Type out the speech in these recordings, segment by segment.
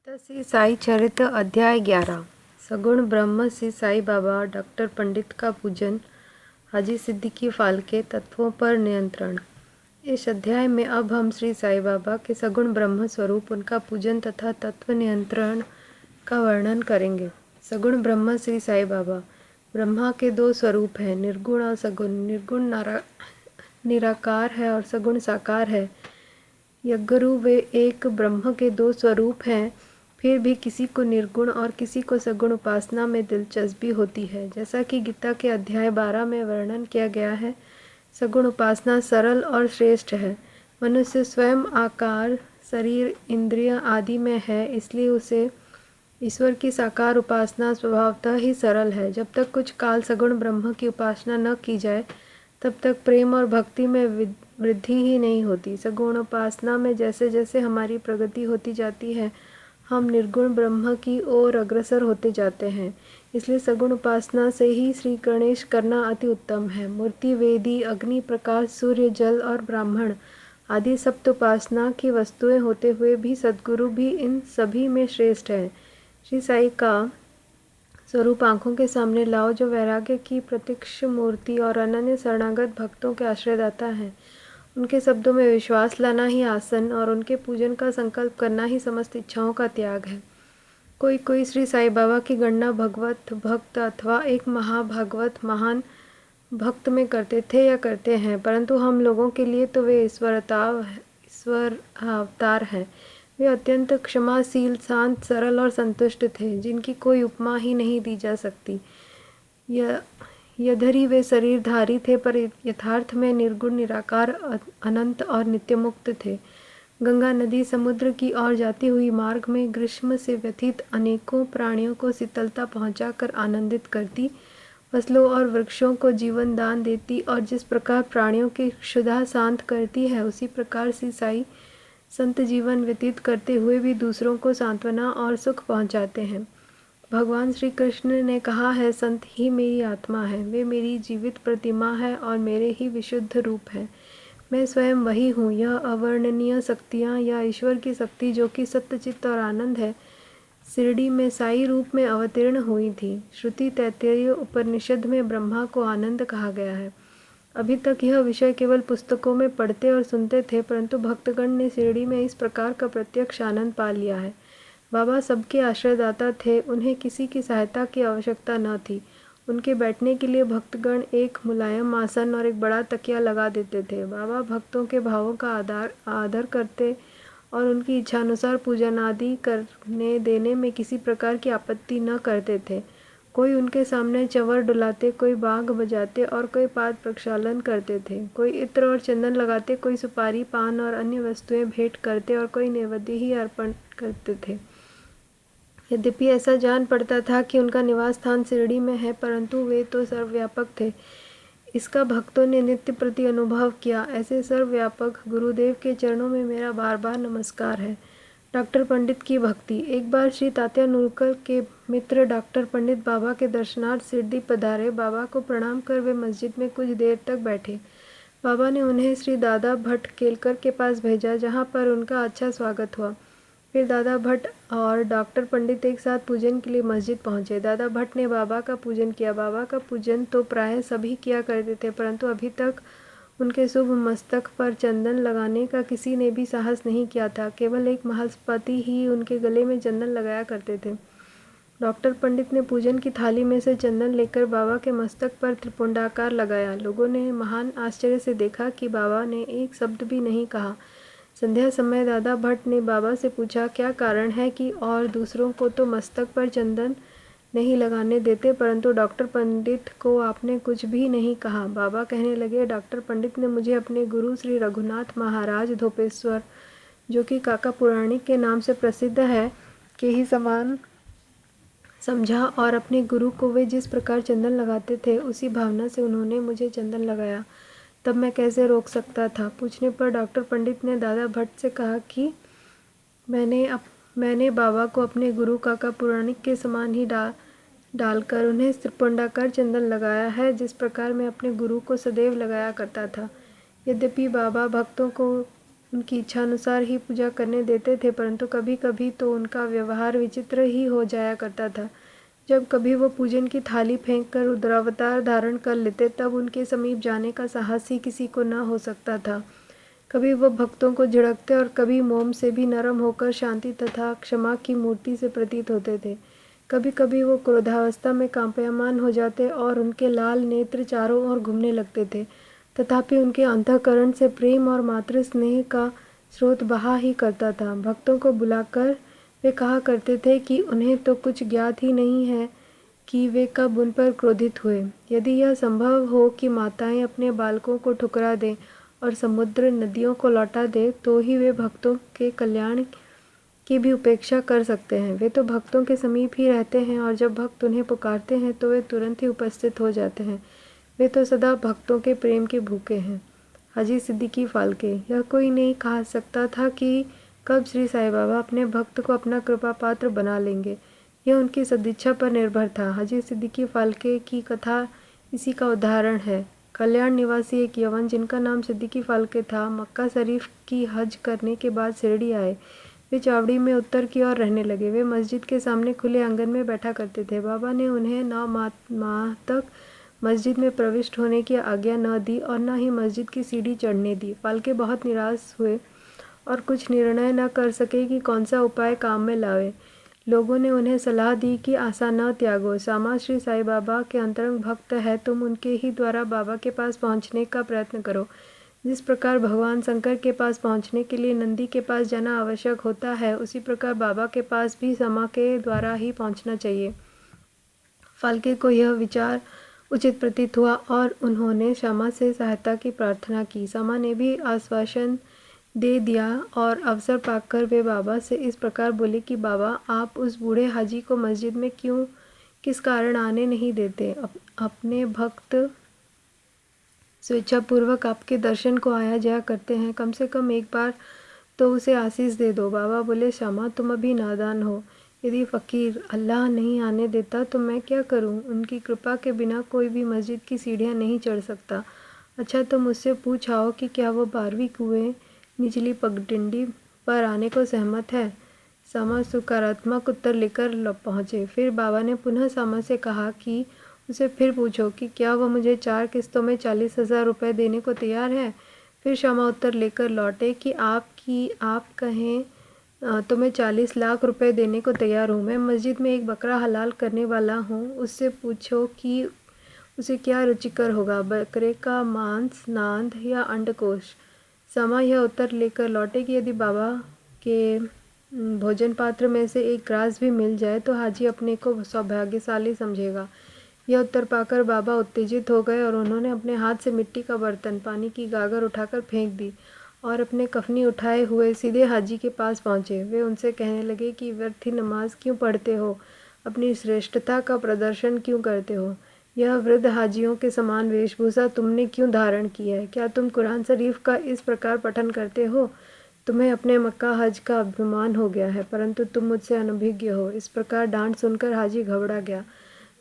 श्री साई चरित अध्याय 11। सगुण ब्रह्म श्री साई बाबा डॉक्टर पंडित का पूजन। हाजी सिद्दीकी फाल्के तत्वों पर नियंत्रण। इस अध्याय में अब हम श्री साई बाबा के सगुण ब्रह्म स्वरूप, उनका पूजन तथा तत्व नियंत्रण का वर्णन करेंगे। सगुण ब्रह्म श्री साई बाबा। ब्रह्मा के दो स्वरूप हैं, निर्गुण और सगुण। निर्गुण निराकार है और सगुण साकार है। यज्ञरु वे एक ब्रह्म के दो स्वरूप हैं, फिर भी किसी को निर्गुण और किसी को सगुण उपासना में दिलचस्पी होती है। जैसा कि गीता के अध्याय 12 में वर्णन किया गया है, सगुण उपासना सरल और श्रेष्ठ है। मनुष्य स्वयं आकार, शरीर, इंद्रिय आदि में है, इसलिए उसे ईश्वर की साकार उपासना स्वभावतः ही सरल है। जब तक कुछ काल सगुण ब्रह्म की उपासना न की जाए, तब तक प्रेम और भक्ति में वृद्धि ही नहीं होती। सगुण उपासना में जैसे जैसे हमारी प्रगति होती जाती है, हम निर्गुण ब्रह्म की ओर अग्रसर होते जाते हैं। इसलिए सगुण उपासना से ही श्री गणेश करना अति उत्तम है। मूर्ति, वेदी, अग्नि, प्रकाश, सूर्य, जल और ब्राह्मण आदि सप्त उपासना की वस्तुएं होते हुए भी सद्गुरु भी इन सभी में श्रेष्ठ है। श्री साई का स्वरूप आंखों के सामने लाओ, जो वैराग्य की प्रत्यक्ष मूर्ति और अनन्य शरणागत भक्तों के आश्रयदाता है। उनके शब्दों में विश्वास लाना ही आसन और उनके पूजन का संकल्प करना ही समस्त इच्छाओं का त्याग है। कोई कोई श्री साई बाबा की गणना भगवत भक्त अथवा एक महाभागवत महान भक्त में करते थे या करते हैं, परंतु हम लोगों के लिए तो वे ईश्वर अवतार हैं। वे अत्यंत क्षमाशील, शांत, सरल और संतुष्ट थे, जिनकी कोई उपमा ही नहीं दी जा सकती। यधरी वे शरीरधारी थे, पर यथार्थ में निर्गुण, निराकार, अनंत और नित्यमुक्त थे। गंगा नदी समुद्र की ओर जाती हुई मार्ग में ग्रीष्म से व्यथित अनेकों प्राणियों को शीतलता पहुंचाकर आनंदित करती, फसलों और वृक्षों को जीवन दान देती और जिस प्रकार प्राणियों की क्षुधा शांत करती है, उसी प्रकार श्री साई संत जीवन व्यतीत करते हुए भी दूसरों को सांत्वना और सुख पहुंचाते हैं। भगवान श्री कृष्ण ने कहा है, संत ही मेरी आत्मा है, वे मेरी जीवित प्रतिमा है और मेरे ही विशुद्ध रूप है। मैं स्वयं वही हूँ। यह अवर्णनीय शक्तियाँ या ईश्वर की शक्ति, जो कि सत्यचित्त और आनंद है, शिरडी में साई रूप में अवतीर्ण हुई थी। श्रुति तैत्तिरीय उपनिषद में ब्रह्मा को आनंद कहा गया है। अभी तक यह विषय केवल पुस्तकों में पढ़ते और सुनते थे, परंतु भक्तगण ने शिरडी में इस प्रकार का प्रत्यक्ष आनंद पा लिया है। बाबा सबके आश्रयदाता थे, उन्हें किसी की सहायता की आवश्यकता न थी। उनके बैठने के लिए भक्तगण एक मुलायम आसन और एक बड़ा तकिया लगा देते थे। बाबा भक्तों के भावों का आदर करते और उनकी इच्छानुसार पूजन आदि करने देने में किसी प्रकार की आपत्ति न करते थे। कोई उनके सामने चंवर डुलाते, कोई बांग बजाते और कोई पाद प्रक्षालन करते थे। कोई इत्र और चंदन लगाते, कोई सुपारी, पान और अन्य वस्तुएं भेंट करते और कोई नैवेद्य ही अर्पण करते थे। यद्यपि ऐसा जान पड़ता था कि उनका निवास स्थान शिरडी में है, परंतु वे तो सर्वव्यापक थे। इसका भक्तों ने नित्य प्रति अनुभव किया। ऐसे सर्वव्यापक गुरुदेव के चरणों में मेरा बार बार नमस्कार है। डॉक्टर पंडित की भक्ति। एक बार श्री तात्या नुरकर के मित्र डॉक्टर पंडित बाबा के दर्शनार्थ शिरडी पधारे। बाबा को प्रणाम कर वे मस्जिद में कुछ देर तक बैठे। बाबा ने उन्हें श्री दादा भट्ट केलकर के पास भेजा, जहाँ पर उनका अच्छा स्वागत हुआ। फिर दादा भट्ट और डॉक्टर पंडित एक साथ पूजन के लिए मस्जिद पहुंचे। दादा भट्ट ने बाबा का पूजन किया। बाबा का पूजन तो प्रायः सभी किया करते थे, परंतु अभी तक उनके शुभ मस्तक पर चंदन लगाने का किसी ने भी साहस नहीं किया था। केवल एक महस्पति ही उनके गले में चंदन लगाया करते थे। डॉक्टर पंडित ने पूजन की थाली में से चंदन लेकर बाबा के मस्तक पर त्रिपुंडाकार लगाया। लोगों ने महान आश्चर्य से देखा कि बाबा ने एक शब्द भी नहीं कहा। संध्या समय दादा भट्ट ने बाबा से पूछा, क्या कारण है कि और दूसरों को तो मस्तक पर चंदन नहीं लगाने देते, परंतु डॉक्टर पंडित को आपने कुछ भी नहीं कहा। बाबा कहने लगे, डॉक्टर पंडित ने मुझे अपने गुरु श्री रघुनाथ महाराज धोपेश्वर, जो कि काका पुराणिक के नाम से प्रसिद्ध है, के ही समान समझा और अपने गुरु को वे जिस प्रकार चंदन लगाते थे, उसी भावना से उन्होंने मुझे चंदन लगाया। तब मैं कैसे रोक सकता था। पूछने पर डॉक्टर पंडित ने दादा भट्ट से कहा कि मैंने बाबा को अपने गुरु काका पुराणिक के समान ही डालकर उन्हें त्रिपुंडाकार चंदन लगाया है, जिस प्रकार मैं अपने गुरु को सदैव लगाया करता था। यद्यपि बाबा भक्तों को उनकी इच्छानुसार ही पूजा करने देते थे, परंतु कभी कभी तो उनका व्यवहार विचित्र ही हो जाया करता था। जब कभी वो पूजन की थाली फेंक कर रुद्रावतार धारण कर लेते, तब उनके समीप जाने का साहस ही किसी को न हो सकता था। कभी वो भक्तों को झिड़कते और कभी मोम से भी नरम होकर शांति तथा क्षमा की मूर्ति से प्रतीत होते थे। कभी कभी वो क्रोधावस्था में कांपयमान हो जाते और उनके लाल नेत्र चारों ओर घूमने लगते थे, तथापि उनके अंतःकरण से प्रेम और मातृ स्नेह का स्रोत बहा ही करता था। भक्तों को बुलाकर वे कहा करते थे कि उन्हें तो कुछ ज्ञात ही नहीं है कि वे कब उन पर क्रोधित हुए। यदि यह संभव हो कि माताएं अपने बालकों को ठुकरा दें और समुद्र नदियों को लौटा दें, तो ही वे भक्तों के कल्याण की भी उपेक्षा कर सकते हैं। वे तो भक्तों के समीप ही रहते हैं और जब भक्त उन्हें पुकारते हैं तो वे तुरंत ही उपस्थित हो जाते हैं। वे तो सदा भक्तों के प्रेम के भूखे हैं। हाजी सिद्दीकी फाल्के। यह कोई नहीं कहा सकता था कि कब श्री साईं बाबा अपने भक्त को अपना कृपा पात्र बना लेंगे। यह उनकी सदिच्छा पर निर्भर था। हाजी सिद्दीकी फाल्के की कथा इसी का उदाहरण है। कल्याण निवासी एक यवन जिनका नाम सिद्दीकी फाल्के था, मक्का शरीफ की हज करने के बाद शिरडी आए। वे चावड़ी में उत्तर की ओर रहने लगे। वे मस्जिद के सामने खुले आंगन में बैठा करते थे। बाबा ने उन्हें 9 माह तक मस्जिद में प्रविष्ट होने की आज्ञा न दी और न ही मस्जिद की सीढ़ी चढ़ने दी। फाल्के बहुत निराश हुए और कुछ निर्णय न कर सके कि कौन सा उपाय काम में लावे। लोगों ने उन्हें सलाह दी कि आशा न त्यागो। सामा श्री साईं बाबा के अंतरंग भक्त है, तुम उनके ही द्वारा बाबा के पास पहुंचने का प्रयत्न करो। जिस प्रकार भगवान शंकर के पास पहुंचने के लिए नंदी के पास जाना आवश्यक होता है, उसी प्रकार बाबा के पास भी सामा के द्वारा ही पहुंचना चाहिए। फाल्के को यह विचार उचित प्रतीत हुआ और उन्होंने श्यामा से सहायता की प्रार्थना की। सामा ने भी आश्वासन दे दिया और अवसर पाकर वे बाबा से इस प्रकार बोले कि बाबा, आप उस बूढ़े हाजी को मस्जिद में किस कारण आने नहीं देते? अपने भक्त स्वेच्छापूर्वक आपके दर्शन को आया जाया करते हैं, कम से कम एक बार तो उसे आशीष दे दो। बाबा बोले, श्यामा, तुम अभी नादान हो। यदि फ़कीर अल्लाह नहीं आने देता तो मैं क्या करूं? उनकी कृपा के बिना कोई भी मस्जिद की सीढ़ियां नहीं चढ़ सकता। अच्छा, तो मुझसे पूछ आओ कि क्या वो 12वीं कुएं निचली पगडंडी पर आने को सहमत है? सामा सकारात्मक उत्तर लेकर पहुँचे। फिर बाबा ने पुनः सामा से कहा कि उसे फिर पूछो कि क्या वह मुझे 4 किस्तों में 40,000 रुपये देने को तैयार है। फिर श्यामा उत्तर लेकर लौटे कि आप कहें तो मैं 40 लाख रुपए देने को तैयार हूँ। मैं मस्जिद में एक बकरा हलाल करने वाला हूँ। उससे पूछो कि उसे क्या रुचिकर होगा, बकरे का मांस, नांद या अंडकोश। सामा यह उत्तर लेकर लौटे कि यदि बाबा के भोजन पात्र में से एक ग्रास भी मिल जाए तो हाजी अपने को सौभाग्यशाली समझेगा। यह उत्तर पाकर बाबा उत्तेजित हो गए और उन्होंने अपने हाथ से मिट्टी का बर्तन, पानी की गागर उठाकर फेंक दी और अपने कफनी उठाए हुए सीधे हाजी के पास पहुँचे। वे उनसे कहने लगे कि व्यर्थ ही नमाज क्यों पढ़ते हो, अपनी श्रेष्ठता का प्रदर्शन क्यों करते हो? यह वृद्ध हाजियों के समान वेशभूषा तुमने क्यों धारण की है? क्या तुम कुरान शरीफ का इस प्रकार पठन करते हो? तुम्हें अपने मक्का हज का अभिमान हो गया है, परंतु तुम मुझसे अनभिज्ञ हो। इस प्रकार डांट सुनकर हाजी घबरा गया।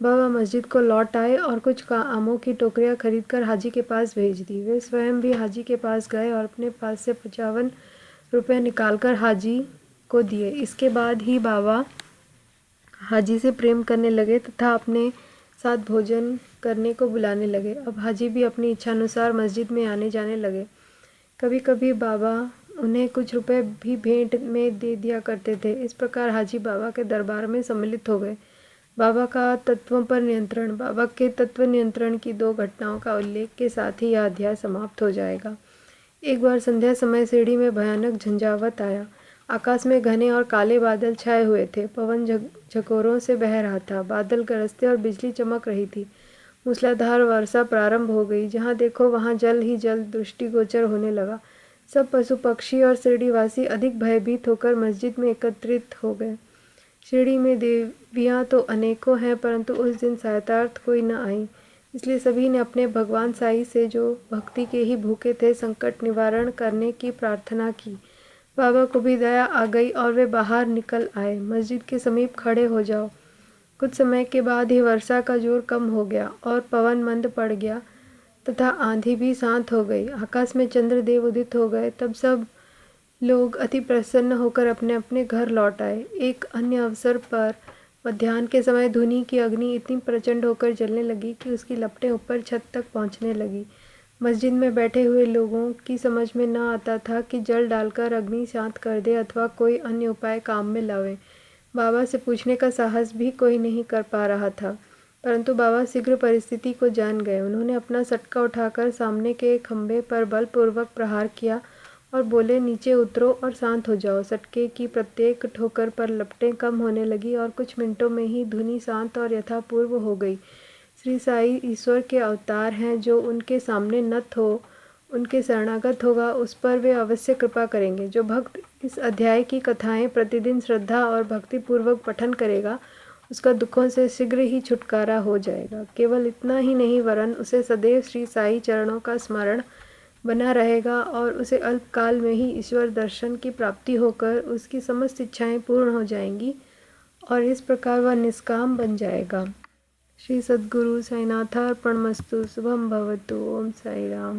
बाबा मस्जिद को लौट आए और कुछ आमों की टोकरियां खरीदकर हाजी के पास भेज दी। वे स्वयं भी हाजी के पास गए और अपने पास से 55 रुपये निकालकर हाजी को दिए। इसके बाद ही बाबा हाजी से प्रेम करने लगे तथा अपने साथ भोजन करने को बुलाने लगे। अब हाजी भी अपनी इच्छानुसार मस्जिद में आने जाने लगे। कभी कभी बाबा उन्हें कुछ रुपए भी भेंट में दे दिया करते थे। इस प्रकार हाजी बाबा के दरबार में सम्मिलित हो गए। बाबा का तत्वों पर नियंत्रण। बाबा के तत्व नियंत्रण की 2 घटनाओं का उल्लेख के साथ ही यह अध्याय समाप्त हो जाएगा। एक बार संध्या समय शिरडी में भयानक झंझावत आया। आकाश में घने और काले बादल छाए हुए थे। पवन झकोरों से बह रहा था। बादल गरजते और बिजली चमक रही थी। मूसलाधार वर्षा प्रारंभ हो गई। जहाँ देखो वहाँ जल ही जल दृष्टिगोचर होने लगा। सब पशु पक्षी और शिरडीवासी अधिक भयभीत होकर मस्जिद में एकत्रित हो गए। शिरडी में देवियाँ तो अनेकों हैं, परंतु उस दिन सहायतार्थ कोई न आई। इसलिए सभी ने अपने भगवान साईं से, जो भक्ति के ही भूखे थे, संकट निवारण करने की प्रार्थना की। बाबा को भी दया आ गई और वे बाहर निकल आए। मस्जिद के समीप खड़े हो जाओ। कुछ समय के बाद ही वर्षा का जोर कम हो गया और पवन मंद पड़ गया तथा आंधी भी शांत हो गई। आकाश में चंद्रदेव उदित हो गए। तब सब लोग अति प्रसन्न होकर अपने अपने घर लौट आए। एक अन्य अवसर पर मध्याह्न के समय धुनी की अग्नि इतनी प्रचंड होकर जलने लगी कि उसकी लपटें ऊपर छत तक पहुंचने लगी। मस्जिद में बैठे हुए लोगों की समझ में न आता था कि जल डालकर अग्नि शांत कर दे अथवा कोई अन्य उपाय काम में लावे। बाबा से पूछने का साहस भी कोई नहीं कर पा रहा था, परंतु बाबा शीघ्र परिस्थिति को जान गए। उन्होंने अपना सटका उठाकर सामने के खंभे पर बलपूर्वक प्रहार किया और बोले, नीचे उतरो और शांत हो जाओ। सटके की प्रत्येक ठोकर पर लपटें कम होने लगी और कुछ मिनटों में ही धुनी शांत और यथापूर्व हो गई। श्री साई ईश्वर के अवतार हैं। जो उनके सामने नत हो, उनके शरणागत होगा, उस पर वे अवश्य कृपा करेंगे। जो भक्त इस अध्याय की कथाएं प्रतिदिन श्रद्धा और भक्तिपूर्वक पठन करेगा, उसका दुखों से शीघ्र ही छुटकारा हो जाएगा। केवल इतना ही नहीं, वरन उसे सदैव श्री साई चरणों का स्मरण बना रहेगा और उसे अल्पकाल में ही ईश्वर दर्शन की प्राप्ति होकर उसकी समस्त इच्छाएं पूर्ण हो जाएंगी और इस प्रकार वह निष्काम बन जाएगा। श्री सद्गुरु साईनाथार्पणमस्तु। शुभम भवतु। ओम साई राम।